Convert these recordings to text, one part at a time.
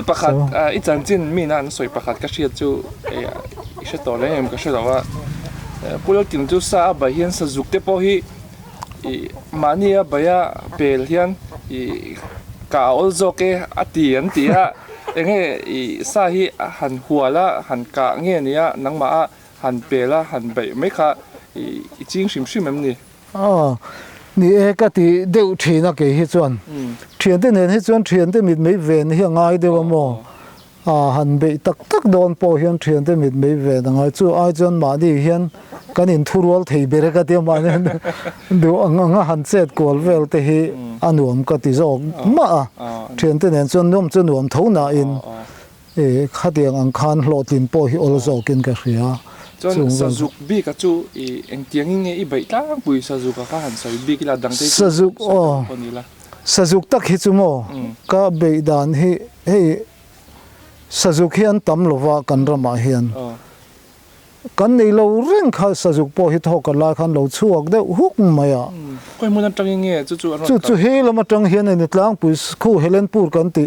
ประคัดอีจันจินมีนั่นสวยประคัดก็เชียร์จูอีเชตตัวเลยมันก็เชื่อว่ากูเลิกกินจูซาใบเฮียนสจุกเตปอฮีมานี่ใบยาเปลเฮียนกาอลโจเกอตีอันตีฮะเองซาฮีหันหัวละหันกะเงี้ยนี่นังมาหันเปละหันใบไม่ค่ะจริงชิมมันนี่นี่ก็ที่เดี๋ยวเทียนก็ให้จวนเทียนที่เนี่ยให้จวนเทียนที่มีไม่เว้นเฮียง่ายเดียวมั้งหันไปตักโดนปอเฮียนเทียนที่มีไม่เว้นง่ายจู่ไอ้จวนมาดีเฮียนกันอินทุรัวที่เบรกก็เดียวมาเนี่ยดูหันเสร็จกอลเวลที่อันนุ่มก็ที่จะออกมาเทียนที่เนี่ยจวนนุ่มเท่านั้นอินข้าเดียงอังคารหลอดินปอฮีอลโซกินกันเสียจนสจุกบีกับจูเอ็งเตียงยังไงอีใบตั้งปุยสจุกก็หันใส่บีกิลาดังเตยสจุกคนนี้ละสจุกตักฮิจุโมก็เบียดานให้สจุกเฮียนตั้มลวากันรำมาเฮียนกันในเราเร่งข้าสจุกพอฮิตหอกกันลายขันเราชั่วก็ได้หุกมาอ่ะก็มันจังยังไงจู่เฮลมาจังเฮียนในตั้งปุยคู่เฮเลนปูกันติ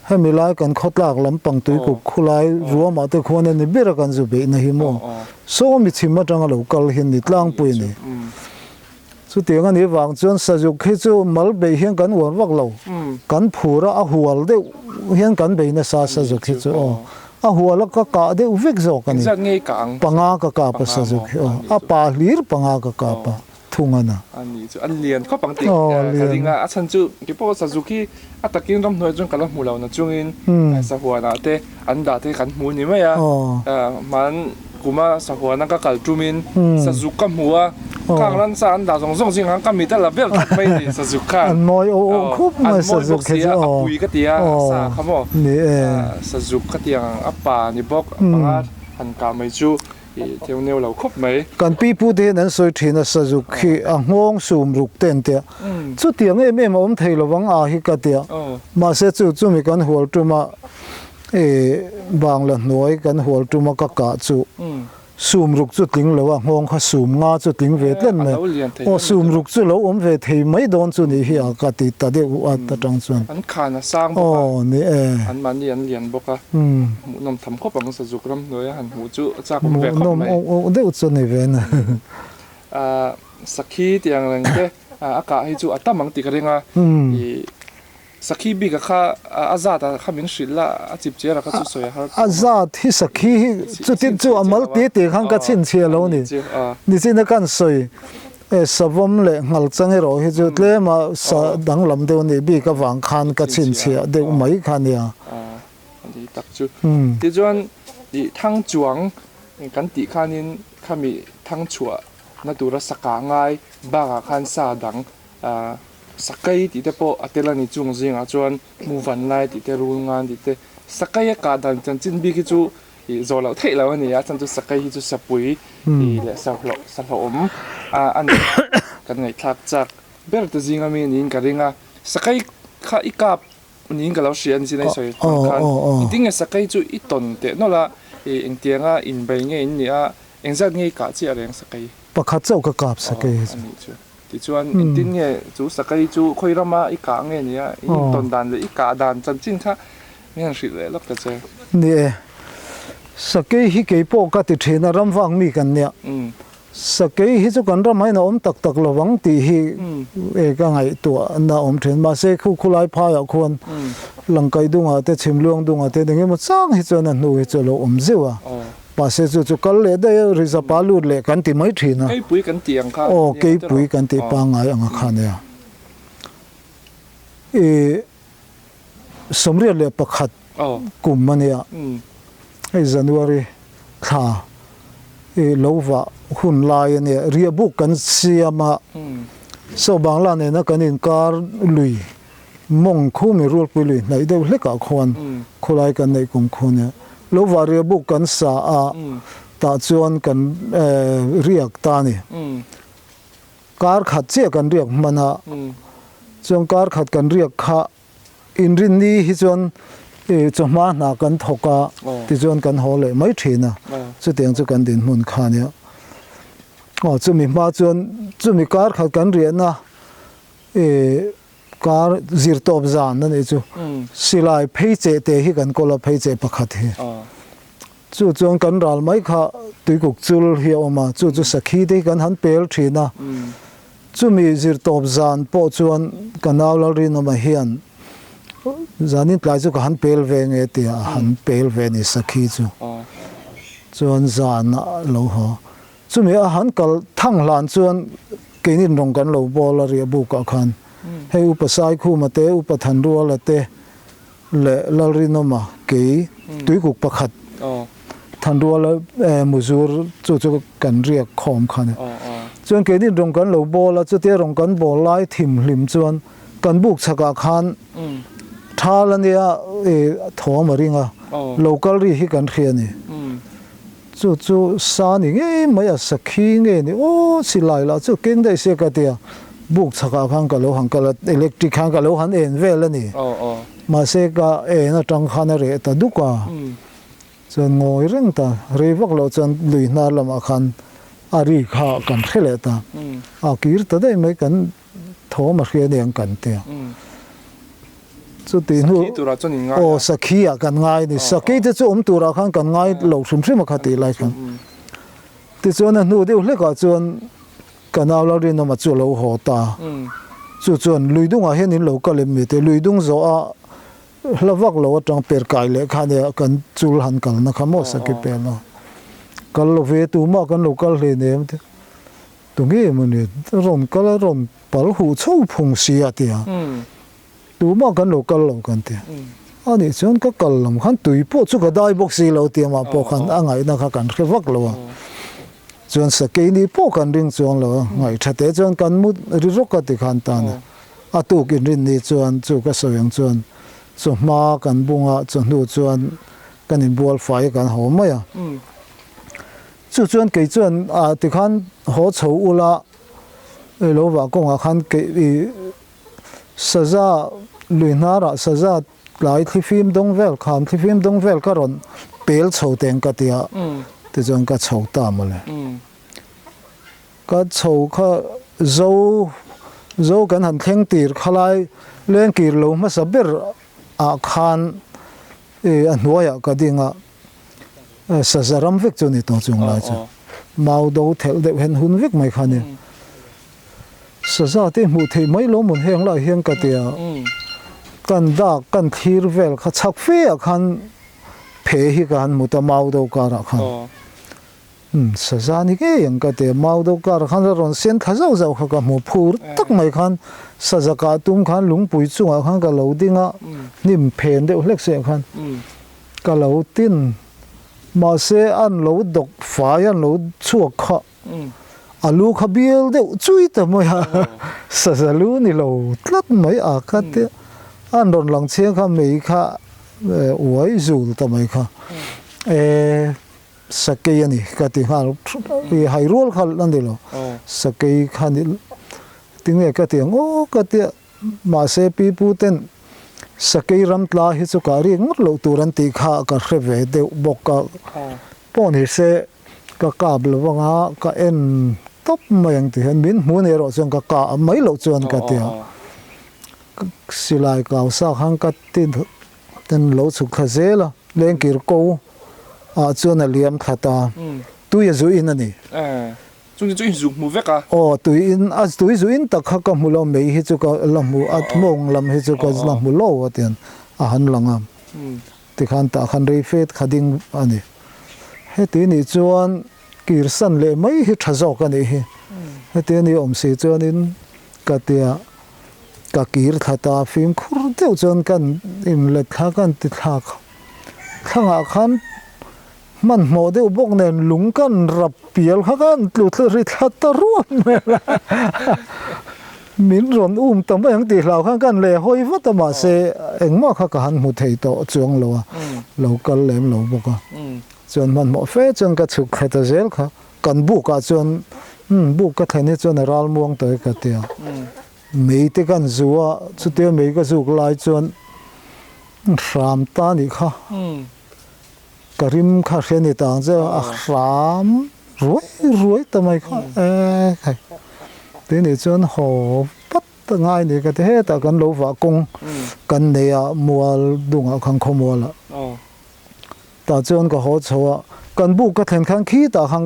ให้มีลายกันขดลากลำปังตุยกุคุลายรัวมาแต่คนนี้เบรกันจุเบนหิมงโซ่มิชิมาจังเรากัลเห็นนิดล่างปุยนี่สุดที่งั้นนี่วางจนสจุกให้จู่มัลเบเฮียนกันวันวักเรากันผัวระหัวเดียวเฮียนกันเบนสาสจุกให้จู่หัวแล้วก็กะเดียววิกโจกันนี่ปังอากะกะปัสจุกปาลีร์ปังอากะกะปะทุ่งนะอันนี้จูอันเลียนเขาปังติกดิ่งอ่ะฉันจูกี่พวกสจุกี้อัตกินรำหน่วยจนกันละหมู่เรานะจุงินสหัวนะเตอันดาเตกันหมู่นี่ไหมอ่ะมันกูมาสหัวนั่นก็กัลจูมินสจุกกับหัวข้างนั้นสานดาส่งจริงๆก็มีแต่ละเบลไม่ดีสจุกข้างอันมอยโอ้คุบมาสจุกเสียปุยก็เตียสาขโมนี่สจุกก็เตียงอัปปานี่บอกปังอาหันกาไม่จูเที่ยวเนียวเราครบไหมกันปีพูดเห็นนั้นสวยที่นั่นสจุกขี้งงสูมรุกเต็นเตียสุดที่ยังไม่มาเทระวังฮิกเตียมาเสจุจู่มีกันหัวจุมาบางละหน่วยกันหัวจุมากะกะจู่สูมรุกจุดลิงแล้วว่างงเขาสูมงาจุดลิงเวทเล่นเลยโอ้สูมรุกจุดแล้วเวทไม่โดนจุดนี้เฮียกติตาเดียวอัตตังส่วนอันขานะสร้างโอ้นี่อันมันเรียนบอกอะนมทำครบบังสจุกรำหน่วยหันหูจุจากผมแบกนมโอ้เดี๋ยวจุดนี้เว้นสักขีที่ยังไงเด้อากาศให้จุอัตมังติกระเรงสักขีบีกับข้าอาซาดข้ามิงสิละจิบเจระข้าจุสวยฮะอาซาดที่สักขีจุดที่จุอามัลตีตีข้างกับชินเชียแล้วนี่นี่สินักการสวยสวมเลยหัลจังเอโร่ที่จุดเลยมาสดังลำเดียวนี่บีกับวางคันกับชินเชียเดี๋ยวไม่คันเนี่ยนี่ตักจุที่จวนที่ทั้งจวงกันตีข้านินข้ามีทั้งชัวนัดดูรัสกาง่ายบ้าคันซาดังสักไก่ที่เตปออัตเลนิจุงจิงอาจวนมูฟันไลที่เตรูงานที่เตสักไก่กาดันจันจินบิกิจูโซลาวเทแล้วนี่อาจันจูสักไก่ที่จูสปุยเลสาหลอมอันกันไงทักจากเบลต์จิงอามีนินกันเองสักไก่ข้าอีกาบนินกับเราเสียนสิในสวยคันจริงๆสักไก่จูอีตนเตนั่นละเอ็งเตียงอินใบเงี้ยนี่เอ็งจะเงี้ยกาจีอะไรสักไก่ปะคัดเจ้าก็กาบสักไก่ที่ชวนอินดินเนี่ยจูสักไก่จูคุยรามาอีกาเงี้ยนี่อินตนดันเลยอีกาดันจันจินค่ะไม่หันสิเลยล็อกกระเจนี่สักไก่ฮิเกย์ปกติเทนรำฟังมีกันเนี่ยสักไก่ฮิจุกันรำให้น้องตักระวังตีฮิก็ไงตัวน้องเทนมาเสกคู่ไล่พายคนหลังไก่ดุงอ่ะแต่ชิมลวงดุงอ่ะแต่เดี๋ยวมันสร้างฮิจนั้นหนูฮิจเราจิวอ่ะภาษาจุกันเลยได้ริซาปาลูเลยกันตีไม่ทีนะไอ้ปุ๋ยกันเตียงค่ะโอ้ไก่ปุ๋ยกันตีปังไงอ่ะค่ะเนี่ยสมเรียเลยประคัดกลุ่มมันเนี่ยไอ้จันวารีข่าลาวะหุ่นลายเนี่ยเรียบุกันเสียมาสบางล้านเนี่ยนักการอินการลุยมงคู่มีรูปไปลุยในเดียวเล็กกับคนคนลายกันในกลุ่มคนเนี่ยลาวะเรียบุกันสาตาจวนกันเรียกตานี่การขัดเจี๊ยกันเรียกมันอะจงการขัดกันเรียกข้าอินรินนี่ฮิจวนจงมาหนักกันทกะที่จวนกันหอเลยไม่ทีนะจะเตียงจะกันดินมุนขาเนี่ยจะมีมาจวนจะมีการขัดกันเรียนนะ car zir top zan na ni chu silai phei che te hi kan kola phei che pakhat hi chu chuan kan ral mai kha tuikuk chul hi oma chu sakhi te kan han pel thina chu mi zir top zan po chuan kanaw la rin ma hian zanin tlai chu ka han pel ve nge te han pel ve ni sakhi chu chuan zan lo ho chu mi a han kal thang lan chuan kenin rong kan lo bol a ria bu ka khan hei upasai khu ma te upathan rual la te le lalrino ma ke tuikuk pakhat than rual muzur chu kan riak khom khan chuan kenin rong kan lo bol a chu te rong kan bol lai thim hlim chuan kan buk chaka khan thalania thom ringa local ri hi kan khiani chu sa ni nge maya sakhi nge ni o silai la chu keng dai se ka tia buk chaka khang ka lo hang ka electric khang ka lo han en vel ani ma se ka na tang khana re ta duka chuan ngoi reng ta revak lo chuan lui na lama khan ari kha kan khele ta a kir ta dai mai kan thom a khia neng kan te chu ti nu o sakhi a kan ngai ni sakhi te chu tura khang kan ngai lo shum shim kha ti lai khan ti chuan nu de hle ka chuan kanaw la rin ma chu lo ho ta chuan luidung a hen in lo ka le mi te luidung zo a hlavak lo atang per kai le khane kan chul han kal na khamo sakhi pe no kal lo ve tu ma kan lo kal le ne te tu nge mu ni ron kala ron pal hu chou phung sia ti a tu ma kan lo kal lo kan te ani chuan ka kal lam khan tui po chu ka dai box si lo ti ma po khan angai na kha kan khevak lo chuan sakei ni po kan ring chuang lo ngai thate chuan kan mu ri ro ka ti khan ta na atu kin rin ni chuan chu ka soyang chuan chu ma kan bunga chu nu chuan kan in bol fai kan ho ma ya chu chuan ke chuan ti khan ho chho ula lo wa ko nga khan ke saza luinara saza lai thi phim dong vel kham thi phim dong vel ka ron pel chho teng ka tia ti chuan ka chho ta ma le ka chho kha zo kan han thleng tir khalai len kir lo ma saber a khan a hnuaya ka dinga sazaram vek chu ni to chung lai chu mau do thel de hen hun vek mai khani saza te mu thei mai lo mun heng la heng ka tia kan da kan thir vel kha chak fe a khan phe hi kan mu ta mau do ka ra khan saza ni ke yang ka te mau do ka ra khan ron sen tha zau zau kha ka mu phur tak mai khan saza ka tum khan lung pui chu a khan ka lo dinga nim phen de hlek se khan ka lo tin ma se an lo dok fa yan lo chuak kha alu khabiel de chui ta mo ya sazalu ni lo tlat mai a kha te an ron lang che kha mei kha uai zul ta mai kha sakei ani ka ti hal hai rol khal nan de lo sakei kha ni tinge ka ti ngo ka ti ma se pi pu ten sakei ram tla hi chu ka ri ngur lo turan ti kha ka khre de bok ka pon hi se ka kabl wanga ka en top mayang ti han min mu ne ro chang ka mai lo chuan ka ti silai ka sa hang ka tin ten lo chu kha zela len kir ko a chuan a liam khata tu ya zu in ani chung chu zu mu veka tu in as tu zu in ta kha ka mu lo mei hi chu ka lam mu at mong lam hi chu ka lam mu lo aten a han langam ti khan ta khan rei fet khading ani he ti ni chuan kir san le mai hi thazo ka ni hi he ti ni om se chuan in ka tia ka kir thata film khur deu chuan kan in le kha kan ti thak thanga khan man mo deu bok nen lung kan rap pial kha kan tlu ri thata ruam min ron ta mai ti hlau khan kan le hoi va ta ma se engma kha ka han mu thei to chuang lo local lem lo boka chuan man mo fe chuan ka chuk khata zel kha kan bu ka chuan bu ka thani chuan ral muang toi ka tia mei te kan zuwa chu te mei ka zuk lai chuan ram ta ni kha karim kha kheni tang cha a ram ruai ta mai kha khai te ni chuan ho pat ตั้งไงนี่ก็เฮแต่กันโลวากงกันเนี่ยมัวดุงเอาคังขมัวละแต่จนก็หัวชัวกันบุกก็เห็นคังขี้แต่คัง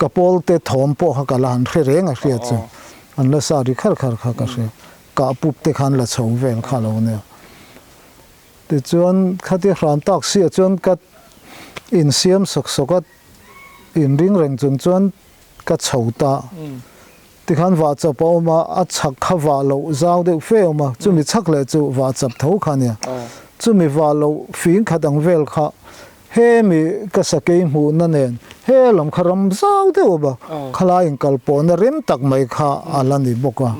กระโปรงเตะถมปอกกันละหันเร่งเสียจ้ะอันละสาริขัดก็เสียกะปุบเตะคันละชงเวลข้าเราเนี่ยแต่จนข้าที่รามตักเสียจนก็อินเสียมสกอินริงเร่งจนก็เฉาตาที่ขันว่าจะพอมาอัดชักข้าวาโลเจ้าเด็กเฟลมาจุมีชักเลยจูว่าจับเท้าขันเนี่ยจุมีว่าโลฟิงขัดังเวลข้าเฮมีก็สเกมหูนั่นเองเฮลำคารมเจ้าเด็กบ่ขลายกัลปอนเริ่มตักไม่ข้าอะไรนี่บอกว่า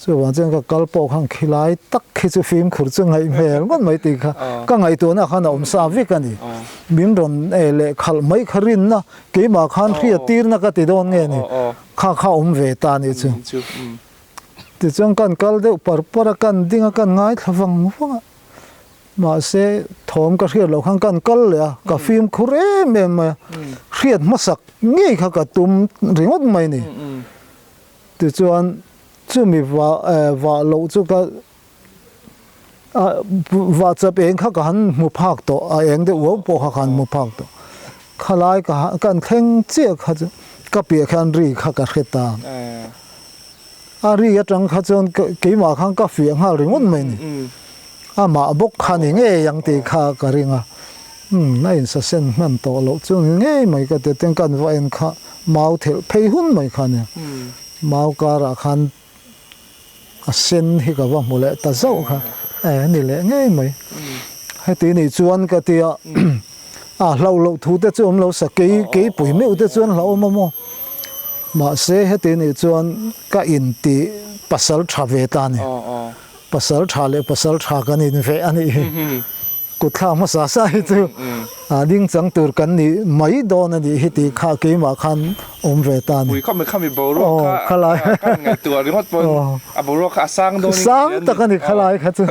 ส่วนจังก็กัลปอขังขลายตักคิดจะฟิล์มขุดจังไงเมลมันไม่ติค่ะก็ไงตัวน่ะขันอมสาวิกันนี่มินรอนเล่ขลไม่ขรินนะเกี่ยมาขันพี่ตีร์นักติดโดนเงี้ยนี่ข้าอมเวตานี่จูแต่จังกันกัลเดียวปรกันดิ้งกันง่ายทฟังมาเสถมก็เรียดเราขังกันกัลเลยกับฟิล์มคุเร่เมมมาเรียดมาสักงี้ข้ากับตุ่มริงวัดไม่นี่แต่จวนจะมีว่าเราจะก็ว่าจะเป็นข้ากันมุภาคตัวเองเดี๋ยวว่าพอข้ากันมุภาคตัวข้าไล่กันแข่งเจ้าข้าจะก็เปียกันรีข้ากันเขตารีจังข้าจนกี่มาข้างก็เฟียงหาริงวันไม่นี่มาบุกขันยังไงยังตีข้ากระริงนั่นเส้นมันโตแล้วจนยังไงไม่ก็จะเป็นกันว่าเองข้าเมาเถลเพยหุ่นไม่ขันเนี่ยเมาการะขันเส้นที่กับว่าหมดเลยแต่เจ้าค่ะนี่แหละง่ายไหมให้ตีนี่ชวนก็ตีเราถูแต่ชวนเราสักกี่ปุ๋ยไม่อุตชวนเรามาเสียให้ตีนี่ชวนก็อินตีปัสสาวะชาเวตานี่ปัสสาวะชาเลยปัสสาวะชากันนี่เฟอันนี้กุดข้าวมาสาใส่ตัวดิ้งจังตัวกันนี่ไม่โดนนี่ให้ตีข้ากี่มาขันอมเวตานี่ปุ๋ยข้ามีบอลลูกข้าไงตัวรีมอตปนบอลลูกข้าสร้างโดนสร้างแต่กันนี่ข้าไล่ข้าจะ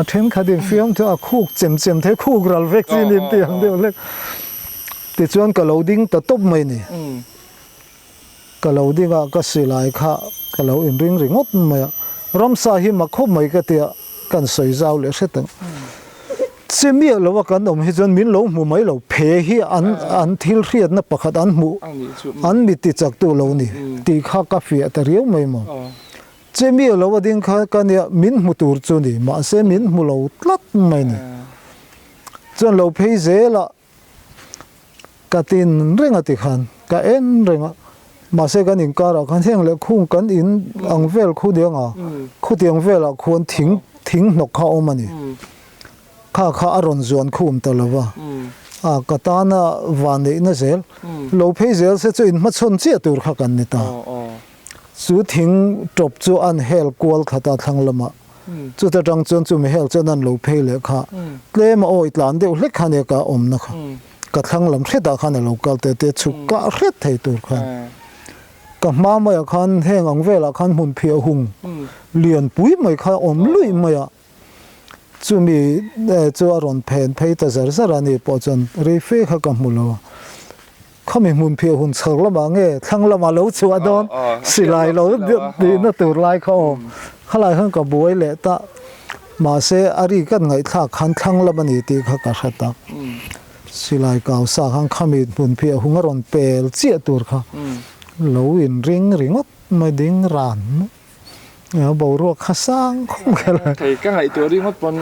เทนข้าดิฟิล์มที่คู่เจ็มเทคู่กระลเวกซีนินตีอย่างเดียวเล็กติดชวนกับเราดิ้งแต่ตบไม่นี่กับเราดิ้งก็สิไล่ข้ากับเราอินริงงดไม่รำสาหิมาคบไม่ก็เตียกันสวยเจ้าเลยเสร็จเสียมีเราว่ากันอมให้จนมินหลงหูไม่เราเพหีอันทิลเรียดนับประคัดอันหูอันมีติดจากตัวเรานี่ตีข้ากาแฟแต่เรียวไม่มองเสียมีเราว่าดิ้งข้ากันเนี่ยมินหูตูร์จุนี่มาเสียมินหูเราตัดไม่นี่จนเราเพย์เจละกตินเร่งติขันกะเอ็นเร่งมาเสกันอินการะกันเที่ยงเลยคู่กันอินอังเวลคู่เดียงคู่เดียงเวลควรทิ้งนกเขาอมันนี่ข้าอารมณ์จวนคุ้มตลอดว่าก็ตาน่ะวันนี้น่ะเซลเราเพย์เซลเสจะอินมาชนเจียตัวข้ากันนี่ตาสุดทิ้งจบจูอันเฮลกวลข้าตาทั้งละมาจุดจังจนจูไม่เฮลจนนั้นเราเพย์เลยข้าเลยมาโอ้ยหลานเดียวเล็กขันเนี่ยก็อมนะคะก็ทั้งลำเสด็จขันเราก็เตะชุกก็เร็ดให้ตัวขันก็มาไม่ขันแห้งอังเวลขันหุ่นเพียวหุงเลียนปุ๋ยไม่ข้าอมลุยไม่จูมีจูอารมณ์เพนเพย์แต่จะสารนี่พอจนรีเฟข้ากับมุลเขามีหุ่นเพียวหุ่นสักละบางเงี้ยทั้งละมาแล้วชัวดอนสิไลเราดีน่าตื่นไล่เขาเขาไล่เขากับบุ้ยเลยตามาเสอารีกันไงถ้าขันทั้งละมันนี่ตีข้ากับชัดตาสิไลเก่าสาขังเขามีหุ่นเพียวหุ่นอารมณ์เปลเจียตัวเขาเราอินริงไม่ดิ้งรานบอรัวข้าสร้างคงกันเลยใครก็ไงตัวริงวัดปน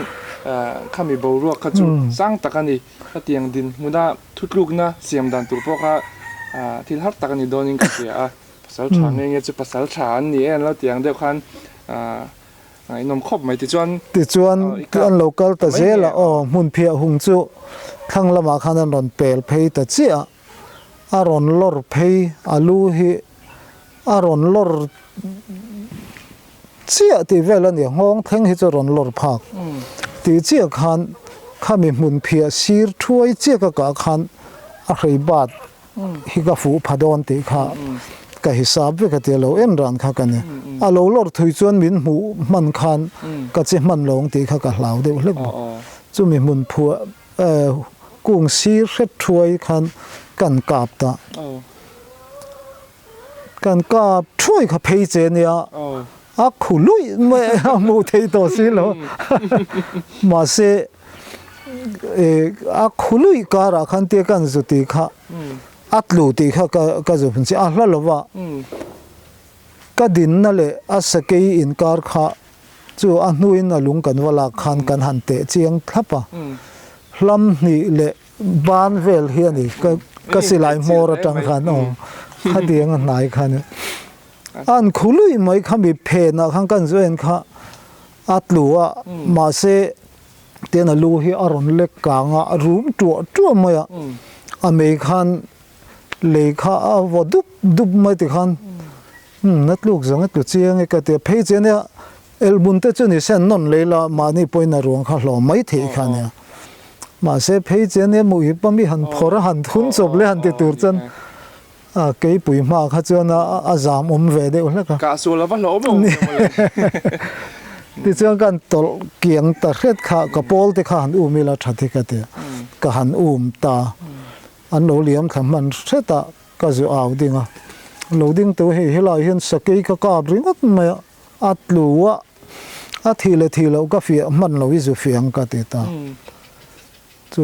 ข้ามีบอรัวข้าจุสร้างตะกันนี่ข้าเตียงดินมุดาทุกลูกนะเสียมดันตัวพวกข้าที่ทับตะกันนี่โดนยิงกันเสียภาษาชาเงี้ยจะภาษาชานี่แล้วเตียงเดียวกันไอ้นมครบไหมติจวนอันโลกัลตะเจละมุนเพียหุงจุทั้งละมาขันนนเปลเพย์ตะเจียอารอนลอร์เพย์อาลูฮีอารอนลอร์เจียที่เวลาเนี่ยห้องทั้งที่จะรอนลอร์พักที่เจียขันข้ามีมุนเพียซีร์ช่วยเจียกะขันอะไรบาดฮิกาฟูพัดอนติข้าก็ฮิสาบเวกเตียเราเอ็นรันข้ากันเนี่ยเราลอร์ถุยจวนมินหูมันขันก็จะมันลงติข้าก็เหลาเดียวเล็กจุมีมุนผัวกุ้งซีร์เซ็ตช่วยขันกันกาบตากันกาบช่วยข้าเพย์เจเนี่ย khu lui mà mua thấy to xí lo mà sẽ khu lui cả ra khăn tiệt căn rồi thì khá lù thì khá cái rồi phân chia là lo vợ cái din nè lệ sẽ cái in cả khá chú nuôi na lung kan wala khan kan han te chiang thapa lam ni le ban vel hian ni ka silai mor atang khan o khadiang nai khan an khului mai khami phe na khang kan zoen kha atlua ma se tena lu hi aron le kanga room tu maya ame khan le kha avodup dup mai te khan nat luk zang tu chiang ka te phe chen ya album te chu ni sen non leila mani poina ruang kha hlo mai the khan ya ma se phe chen ne mu hi pami han phor han thun chop le han te tur chan cái bụi mà khá cho nó giảm về đây là cả số là vẫn lỗ mà thì cho cái tổ kieng ta hết khá cái bol thì khá hắn mi là thật thì cái hắn ta anh nấu liếm thầm mình hết ta cái gì ảo đi à lâu đinh tôi hay lại hiện sắc cái cặp riêng hết mà lúa thì là cái phía mình lâu ít phiền cái gì ta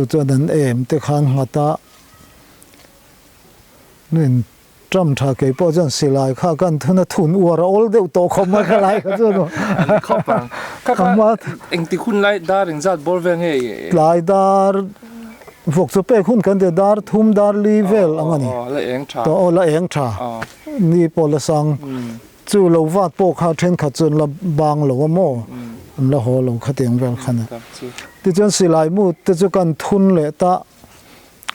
cho nên em thì khăn người ta nên trăm thà cái bao giờ xì lại khá gần thằng nó thun uar all đều to không mà cái lại cái đó không bằng không mà anh thì khun lại đa人家 bol veng hay lại đa phục số pe khun cần để đa thum đa level anh này lại anh trà đó là anh trà ni pola sang chú lâu vắt bộ khá trên khá chân là bang lâu mò là hồ lâu khá tiếng vel khăn thì chân xì lại mu thì chú cần thun lệ ta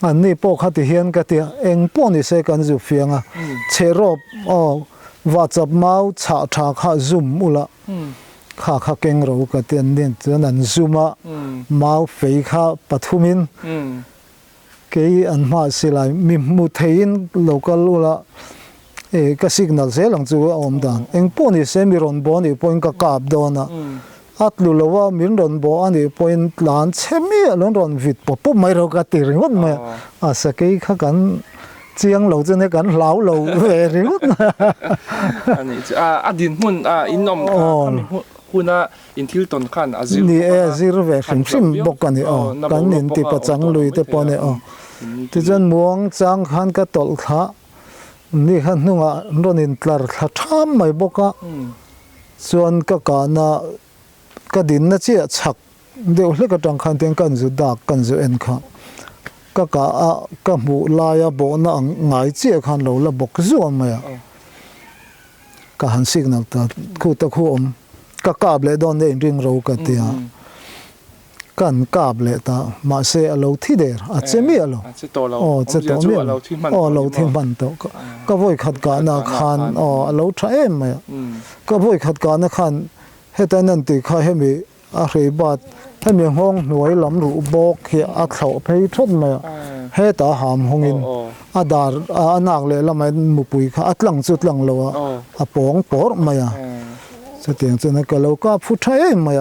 anh này bộ khát thì hiện cái tiếng anh bộ này sẽ cần dùng phiền chế rộp và chập máu chả khá zoom mula khá kinh rồi cái tiếng nên cho nên zoom máu phê khá bắt thumin cái anh mà sẽ lại mình một thấy local là cái signal sẽ làm cho ông đàn anh bộ này sẽ miron bộ này point cái cáp đó na lù lâu mình run bộ anh ấy point lan xem mi luôn run vịt bộ mấy rồi cái tiền rất mà sẽ cái khác cần chiang lâu cho nên cần lão lâu về rất anh ấy điên hun inom hun in thiếu tuần khăn azir ni azir về phim bốc cái này cần nên thì bắt chăng lui thì bỏ này thì dân muang chang khăn cái tol khá ni khăn nung run in tar khá tham mấy bốc á chuan cái na cái din nó chỉ chắc đều là cái trang khăn tiếng cần giữ đặc cần giữ en khăn cái mũ lai bộ nó ngay chỉ khăn lâu là bốc ruộng mà cái hành signal ta khu ta khu cái cáp lệ đòn để ring râu cái tia cái cáp lệ ta mà sẽ lâu thi đề chế mi lâu chế to mi lâu thi man to cái voi khát cả na khăn lâu trái em mà cái voi khát cả na khăn hết anh nên thì khai hết mi rì bát hết mi hong nuôi lắm rủ bọc khi thầu phải chốt mà hết ta hàm hong in đar nang lệ làm ai một bụi khá lăng chút lăng lâu bóng bor mà cho tiếng cho nên cái lâu cả phút trái mà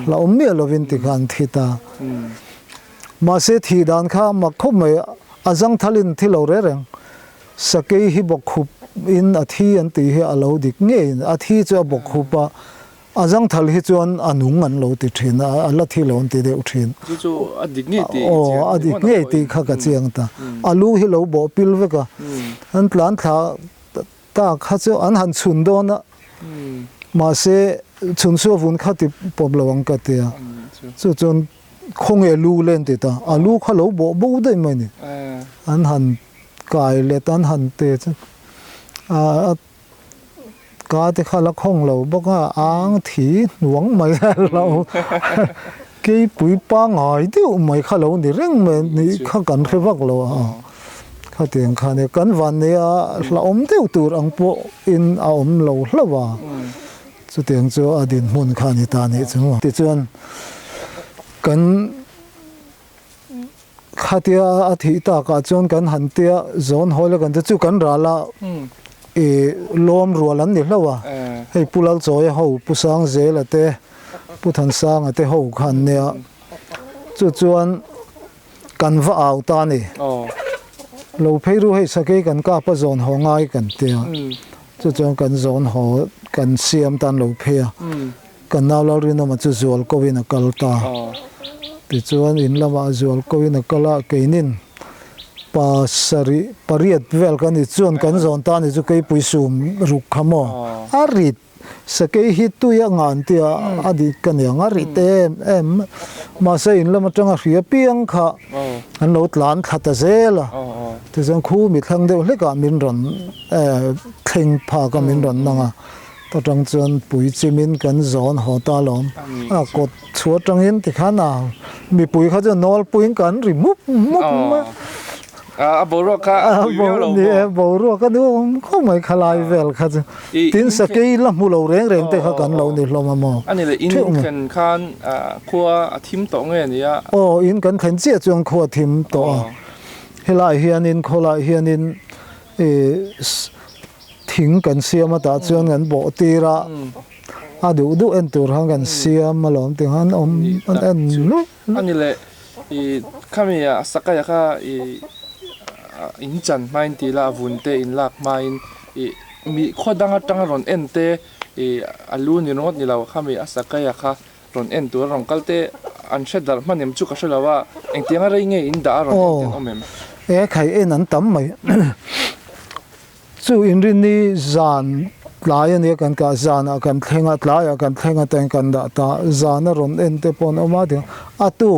là mi lâu vin thì gan thì ta mà sẽ thì đàn khá mà không mà azang thalin thì lâu rồi sa cái hi bọc khub in thi anh thì hi lâu đi nghe thi cho bọc khub azang thal hi chuan anung an lo ti thin ala thi lo ti deuh thin chu adik nge ti kha ka chiang ta alu hi lo bo pil veka an tlan tha ta kha chu an han chun do na ma se chun so vun kha ti pom lawang ka tia chu chun khong e lu len ti ta alu kha lo bo bo dai mai ni an han kai le tan han te chu cá thì khá là không lâu bốc áng thì nuông mấy lâu cái bụi ba ngày tiêu mấy khá lâu thì riêng mình thì khá cần phải vác lâu khá tiền khá này cần vần này là ôm tiêu từ anh bộ in ôm lâu lâu vào cho tiền cho điện môn khá này ta này chứ thì chuyện cần khá tia thì ta cả chuyện cần hẳn tia zone hồi là cần cho cần ra là lom rualan ni hlawa hei pulal choi ho pusang zel ate puthan sang ate ho khan ne chu chuan kan va au ta ni lo pheiru hei sakai kan ka pa zon ho ngai kan tia chu chuan kan zon ho kan siam tan lo phia kan naw lo rin ma chu zual ko in a kalta ti chuan in lama zual ko in a kala keinin pa sari pariat vel kan ni chuan kan zon ta ni chu kei pui sum ruk khamo arit sakei hi tu ya ngan tia adi kan yang arit em ma se in lama tanga ria piang kha an lo tlan khata zela ti chuan khu mi thlang deuh hleka min ron thleng pha ka min ron nanga ta tang chuan pui chimin kan zon ho ta lom a kot chua tangin ti khana mi pui kha chu nol puing kan ri mup boro ka boro ka du không mai khalai vel kha tin sakei la mu lo reng te kha kan lo ni hloma mo ani le in kan khan khua athim to nge nia in kan khan che chuang khua thim to helai hianin kholai hianin thing kan siam ta chuan kan bo tira du en tur hang kan siam malom ting han an lu ani le khamia sakaya kha in chan main ti la vunte in lak main mi khodanga tanga ron ente alu ni not ni law khami asakaya kha ron en tur ron kalte an shedar manem chu ka shalawa engtianga rei nge in da ron en omem khai en an tam mai chu in rin ni zan lai ani kan ka zana kan thenga tlaya kan thenga ten kan da ta zana ron ente pon oma de atu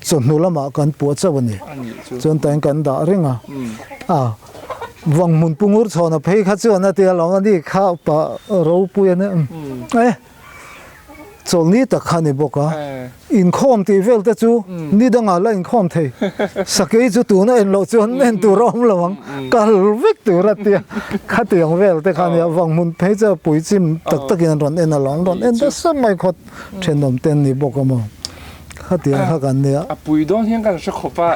chonulama kan pu chawani chon tan kan da ringa wang mun pungur chona phei kha chona te long ani kha pa ro pu ene cholni ta khani boka in khom ti vel te chu ni danga la in khom thei sakei chu tu na en lo chon nen tu rom lawang kal vek tu ratia kha tiang vel te khani wang mun phei cha pui chim tak takin ron en along ron en da samai khot thenom ten ni boka mo kha tiang kha kan ne pui don hian kan sha khopa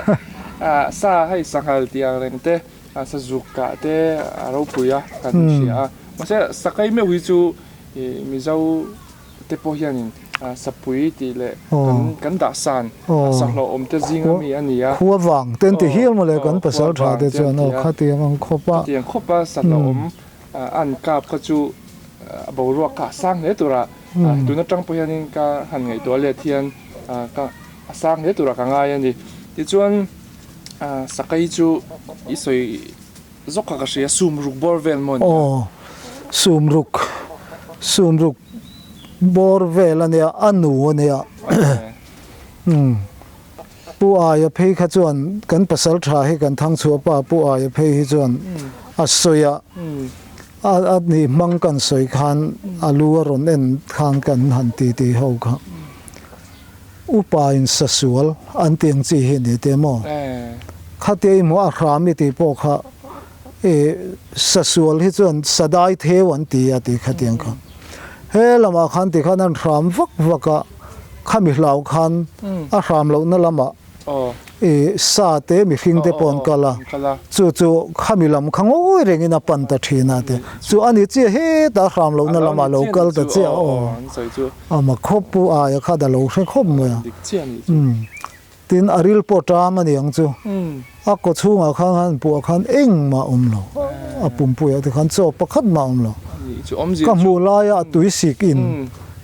sa hai sanghal tiang reng te sa zuka te ro puya kan sia ma se sakai me wi chu mi zau te po hianin sapui ti le kan da san sa hlo om te zinga mi ania khuwa wang ten ti hial mo le kan pasal tha de chuan kha tiang khopa sa hlo om an kap kha chu bo ro ka sang le tura tu na tang po hianin ka han ngai to le thian ka sang le tura ka nga yani ti chuan sakai chu isoi zokka ka sia sum ruk bor vel mon sum ruk bor vel ania anu ania pu aya phei kha chuan kan pasal tha he kan thang chu pa pu aya phei hi chuan asoya ni mang kan soi khan alu ron en khang kan han ti ho kha upa in sasual an tiang chi he ni te mo khate mo a rami ti po kha sasual hi chuan sadai thewan ti ati khatiang kha he lama khan ti khan an ram vaka khami hlau khan a ram lo na lama sa te mi hring te pon kala chu khami lam khang oi reng ina pan ta thina te chu ani che he ta ram lo na lama local ta che ama khopu a ya kha da lo hre khop mo ya tin aril pota mani ang chu a ko chunga khan pu khan eng ma lo a pum pu ya te khan cho pakhat ma lo ka mu la ya tuisik in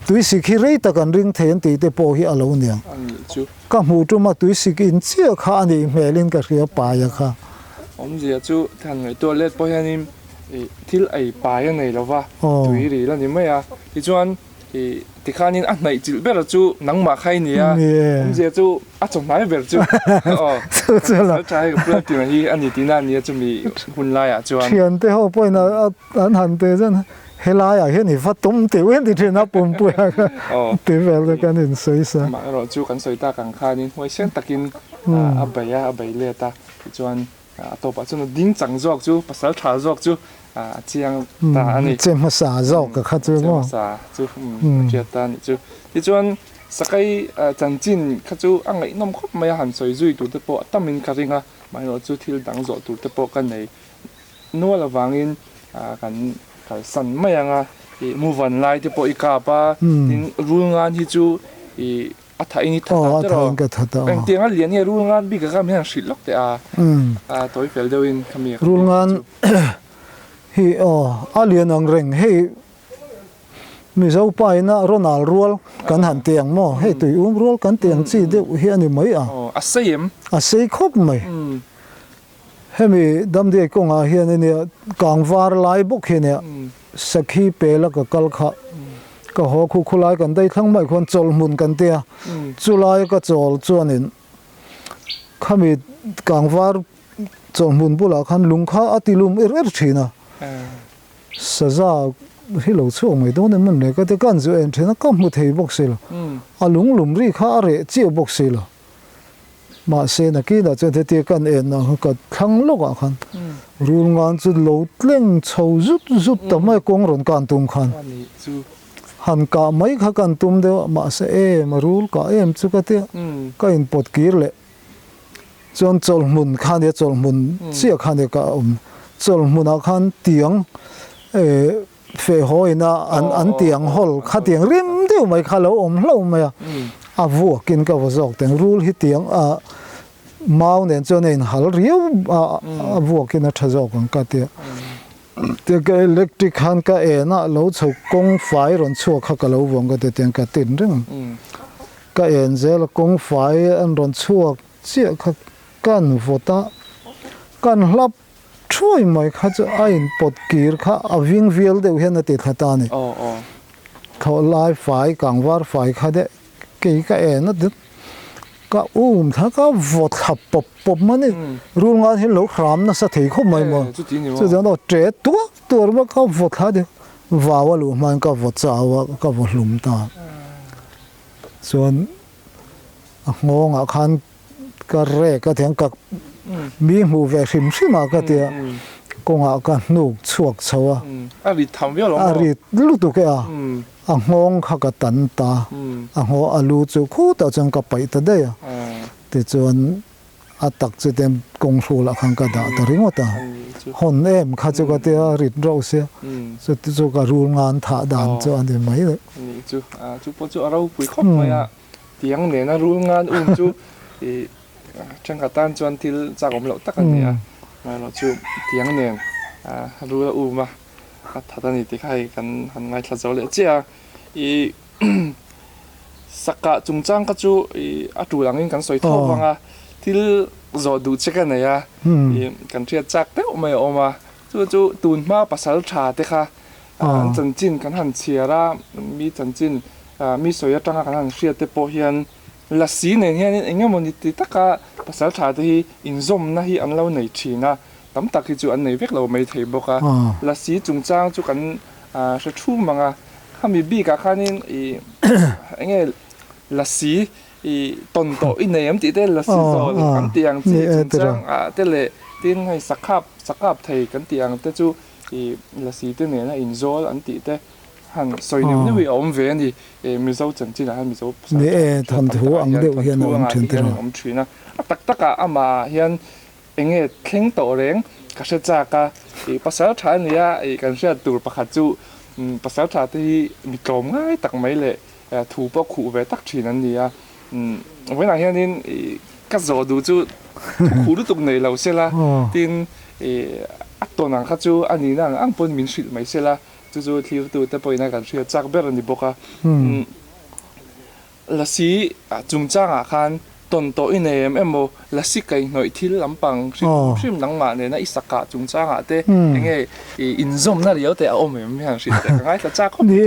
tuisik hi rei ta kan ring then ti te po hi alo niang ka mu tu ma tuisik in chia kha ani melin ka ria pa ya kha omji chu than ngai toilet po hianin thil ai pa ya nei lova tui ri la ni mai a ti chuan ti khanin a nai chil ber chu nangma khai ni a omji chu a chong nai ber chu chu la chai ka pla ti hi ani ti na ni chu mi hun la ya chuan thian te ho poina an han te jan helai a hian hi fatum te wen ti thena pum pu ya te vel kan in sei sa ma ro chu kan soi ta kan khanin hoi sen takin a bai le ta chuan to pa chu ding chang jok chu pasal tha jok chu chiang ta ani chem sa jok ka kha chu mo sa chu che ta ni chu ti chuan sakai chanchin kha chu angai nom khop mai han soi zui tu te po tamin ka ringa mai ro chu thil dang zo tu te po kan nei no la wangin kan kal san mai anga mu van lai te po ikapa tin rungan hi chu a tha ini tha ta ro eng tianga lian he rungan bi ka kam hian shilok te toy fel deuin khami rungan hi alian ang reng he mi zo pai na ronald rual kan han tiang mo he tui rual kan tiang chi de hi ani mai a a seim a sei khop mai he mi dam de ko nga hi ani kang var lai bok hi ne sakhi pela ka kal kha ka ho khu khulai kan dai thang mai khon chol mun kan tia chulai ka chol chuanin khami kang var chol mun bula khan lungkha atilum er thina saza hi lo chuang mai don man ne ka te kan zu en thena kam mu thei bok sil alung lum ri kha re chi bok sil ma se na ki da che te kan en na ka thang lo ka khan rul ngan chu lo tleng chho zut ta mai kong ron kan tum khan han ka mai kha kan tum de ma se ma rul ka em chu ka te ka in pot kir le chon chol mun khan de chol mun chi khan de ka chol mun a khan tiang phê hoi na an tiang hol kha tiang rim deu mai kha lo om hlo mai a vu kin ka wa zok teng rul hi tiang a mau nen cho nen hal riu a vu kin a tha zok ka te te ka electric han ka e na lo chho kong fai ron chu kha ka lo wong ka te teng ka tin ring ka en zel kong fai an ron chu chi kha kan vota kan hlap chui mai kha chu ain pot kir kha aving vial de hen te thata ni tho lai fai kang war fai kha de ke ka e na de ka tha ka vot khap pop mani rul nga hin lo khram na sa thei kho mai mo chu ja no tre tu tur ma ka vot kha de wa wa lu man ka vot cha wa ka vo hlum ta chuan ngong a khan ka re ka theng ka mi mu ve sim sima ka tia ko nga ka nu chuak chawa a ri tham ve lo a ri lu tu ke a ngong kha ka tan ta a ngo alu chu khu ta chang ka pai ta de te chuan a tak chu tem kong ru la khang ka da ta ringo ta hon em kha chu ka tia rit ro se so tu chu ka ru ngan tha dan chu an de mai le ni chu po chu arau pui khop mai a tiang ne na ru ngan chu chẳng cả tan chuan thil cha gom lo tak ani a ma lo chu tiang nen ru la ma thata ni ti khai kan han ngai thla zo le chia I saka chungchang ka chu a tu langin kan soi tho wanga thil zo du cheka na ya kan thia chak te mai oma chu tun ma pasal tha te kha an chan chin kan han chiara mi chan chin mi soya tanga kan han hria te po hian la si ne hian engemaw moni ti taka pasal tha te hi inzom na hi an lo nei thina tam tak hi chu an nei vek lo mai thei boka la si chungchang chu kan sha thu manga khami bi ka khanin enge la si ton to in nei am ti te la si zo kan tiang chi chungchang te le tin hai sakap thei kan tiang te chu la si te ne na inzol an ti te han soi ni ni wi om ve ni mi zo chen chi na han mi zo ni thon thu ang de hian om thin te om thina tak taka ama hian enge thleng to reng ka se cha ka pasal tha ni ya kan sia tur pakhat chu pasal tha te mi tom ngai tak mai le thu po khu ve tak thin an ni ya when I hian in ka zo du chu khu du tuk nei lo se la tin atona kha chu ani na ang pon min shil mai se la chu thlir tu te poina kan ria chak ber ani boka la si chungchang a khan ton to in emo la si kai noi thil lampang sim nang ma ne na isaka chungchang a te enge inzom na riau te a om em han ri te ngai ta chak ni